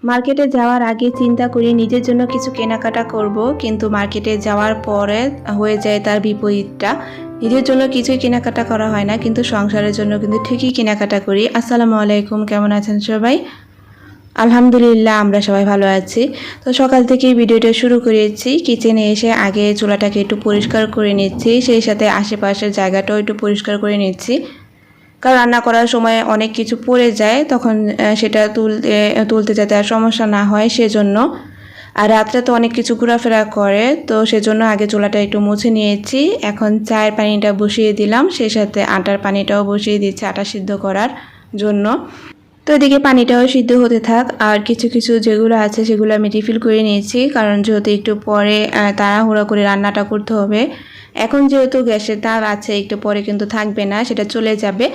মার্কেটে যাওয়ার আগে চিন্তা করি নিজের জন্য কিছু কেনাকাটা করব, কিন্তু মার্কেটে যাওয়ার পরে হয়ে যায় তার বিপরীতটা। নিজের জন্য কিছুই কেনাকাটা করা হয় না, কিন্তু সংসারের জন্য কিন্তু ঠিকই কেনাকাটা করি। আসসালামু আলাইকুম, কেমন আছেন সবাই? আলহামদুলিল্লাহ, আমরা সবাই ভালো আছি। তো সকাল থেকেই ভিডিওটা শুরু করেছি। কিচেনে এসে আগে চুলাটাকে একটু পরিষ্কার করে নিচ্ছি, সেই সাথে আশেপাশের জায়গাটাও একটু পরিষ্কার করে নিচ্ছি। কারণ রান্না করার সময় অনেক কিছু পড়ে যায়, তখন সেটা তুলতে যাতে আর সমস্যা না হয় সেজন্য। আর রাত্রে তো অনেক কিছু ঘোরাফেরা করে, তো সেজন্য আগে চুলাটা একটু মুছে নিয়েছি। এখন চায়ের পানিটা বসিয়ে দিলাম, সেই সাথে আটার পানিটাও বসিয়ে দিচ্ছি আটা সিদ্ধ করার জন্য। তো এদিকে পানিটাও সিদ্ধ হতে থাক, আর কিছু কিছু যেগুলো আছে সেগুলো আমি রিফিল করে নিয়েছি, কারণ যেহেতু একটু পরে তাড়াহুড়া করে রান্নাটা করতে হবে। এখন যেহেতু গ্যাসের তাপ আছে, একটু পরে কিন্তু থাকবে না, সেটা চলে যাবে।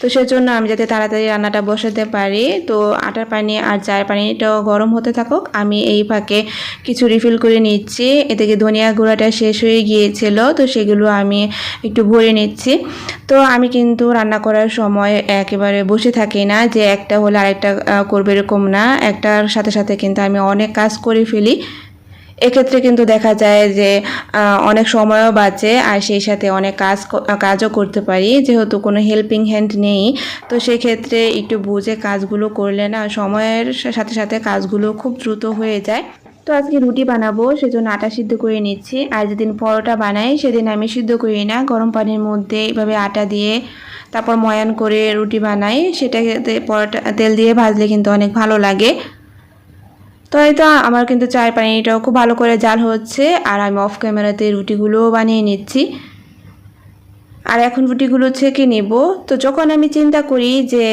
তো সেজন্য আমি যাতে তাড়াতাড়ি রান্নাটা বসাতে পারি, তো আটার পানি আর চায়ের পানিটাও গরম হতে থাকুক, আমি এই ফাঁকে কিছু রিফিল করে নিচ্ছি। এদিকে ধনিয়া গুঁড়াটা শেষ হয়ে গিয়েছিল, তো সেগুলো আমি একটু ভরে নিচ্ছি। তো আমি কিন্তু রান্না করার সময় একেবারে বসে থাকি না, যে একটা হলে আরেকটা করবে এরকম না, একটার সাথে সাথে কিন্তু আমি অনেক কাজ করে ফেলি। এক্ষেত্রে কিন্তু দেখা যায় যে অনেক সময়ও বাঁচে, আর সেই সাথে অনেক কাজও করতে পারি, যেহেতু কোনো হেল্পিং হ্যান্ড নেই। তো সেক্ষেত্রে একটু বুঝে কাজগুলো করলে না সময়ের সাথে সাথে কাজগুলো খুব দ্রুত হয়ে যায়। তো আজকে রুটি বানাবো, সেজন্য আটা সিদ্ধ করে নিচ্ছি। আর যেদিন পরোটা বানাই সেদিন আমি সিদ্ধ করি না, গরম পানির মধ্যে এভাবে আটা দিয়ে তারপর ময়ান করে রুটি বানাই, সেটাকে পরোটা তেল দিয়ে ভাজলে কিন্তু অনেক ভালো লাগে। তো এই তো আমার কিন্তু চায়ের পানিটাও খুব ভালো করে জাল হচ্ছে, আর আমি অফ ক্যামেরাতে রুটিগুলোও বানিয়ে নিচ্ছি। আর এখন রুটিগুলো ছেঁকে নেব। তো যখন আমি চিন্তা করি যে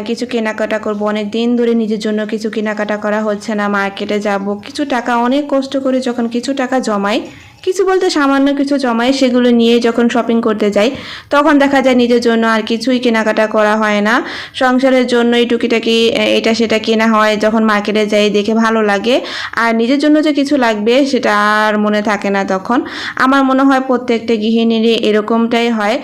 কিছু কেনাকাটা করব, অনেক দিন ধরে নিজের জন্য কিছু কেনাকাটা করা হচ্ছে না, মার্কেটে যাব, কিছু টাকা অনেক কষ্ট করে যখন কিছু টাকা জমাই, কিছু বলতে সামান্য কিছু জমাই, সেগুলো নিয়ে যখন শপিং করতে যাই, তখন দেখা যায় নিজের জন্য আর কিছুই কেনাকাটা করা হয় না। সংসারের জন্য এই টুকিটাকি এটা সেটা কেনা হয়, যখন মার্কেটে যাই দেখে ভালো লাগে। আর নিজের জন্য যে কিছু লাগবে সেটা আর মনে থাকে না তখন। আমার মনে হয় প্রত্যেকটা গৃহিণীরই এরকমটাই হয়।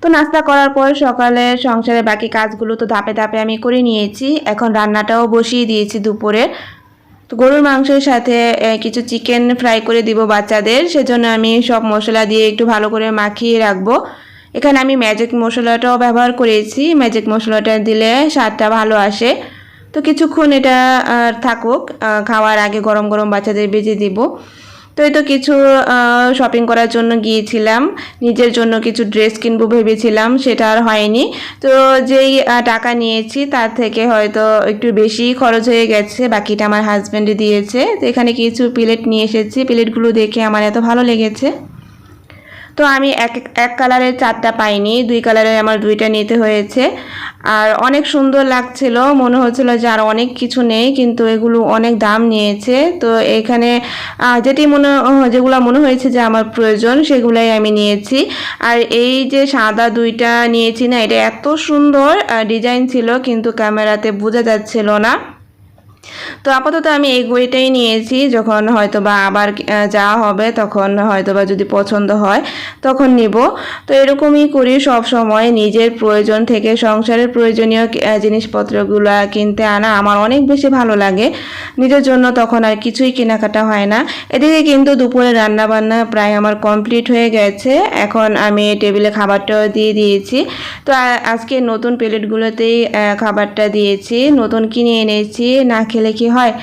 তো নাস্তা করার পর সকালে সংসারের বাকি কাজগুলো তো ধাপে ধাপে আমি করে নিয়েছি। এখন রান্নাটাও বসিয়ে দিয়েছি দুপুরে। তো গরুর মাংসের সাথে কিছু চিকেন ফ্রাই করে দিব বাচ্চাদের, সেজন্য আমি সব মশলা দিয়ে একটু ভালো করে মাখিয়ে রাখবো। এখানে আমি ম্যাজিক মশলাটাও ব্যবহার করেছি, ম্যাজিক মশলাটা দিলে স্বাদটা ভালো আসে। তো কিছুক্ষণ এটা থাকুক, খাওয়ার আগে গরম গরম বাচ্চাদের ভেজে দিব। তো এই তো কিছু শপিং করার জন্য গিয়েছিলাম, নিজের জন্য কিছু ড্রেস কিনবো ভেবেছিলাম, সেটা আর হয়নি। তো যেই টাকা নিয়েছি তার থেকে হয়তো একটু বেশি খরচ হয়ে গেছে, বাকিটা আমার হাজব্যান্ডে দিয়েছে। তো এখানে কিছু প্লেট নিয়ে এসেছি, প্লেটগুলো দেখে আমার এত ভালো লেগেছে। তো আমি এক কালারের 4টা পাইনি, 2 কালারের আমার 2টা নিতে হয়েছে। আর অনেক সুন্দর লাগছিল, মনে হচ্ছিল যে আর অনেক কিছু নেই, কিন্তু এগুলো অনেক দাম নিয়েছে। তো এখানে যেগুলো মনে হয়েছে যে আমার প্রয়োজন সেগুলাই আমি নিয়েছি। আর এই যে সাদা 2টা নিয়েছি না, এটা এত সুন্দর ডিজাইন ছিল, কিন্তু ক্যামেরাতে বোঝা যাচ্ছিল না। তো আপাতত আমি এই বইটাই নিয়েছি, যখন হয়তো বা আবার যাওয়া হবে তখন হয়তো বা যদি পছন্দ হয় তখন নিব। তো এরকমই করি সব সময়, নিজের প্রয়োজন থেকে সংসারের প্রয়োজনীয় জিনিসপত্রগুলো কিনতে আনা আমার অনেক বেশি ভালো লাগে। নিজের জন্য তখন আর কিছুই কেনাকাটা হয় না। এদিকে কিন্তু দুপুরে রান্না বান্না প্রায় আমার কমপ্লিট হয়ে গেছে, এখন আমি টেবিলে খাবারটাও দিয়ে দিয়েছি। তো আজকে নতুন প্লেটগুলোতেই খাবারটা দিয়েছি, নতুন কিনে এনেছি, না খেলে কি হয়।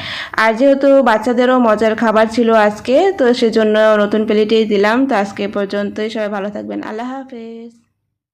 আর যেহেতু বাচ্চাদেরও মজার খাবার ছিল আজকে, তো সেজন্য নতুন প্লেটেই দিলাম। তো আজকে পর্যন্তই, সবাই ভালো থাকবেন, আল্লাহ হাফেজ।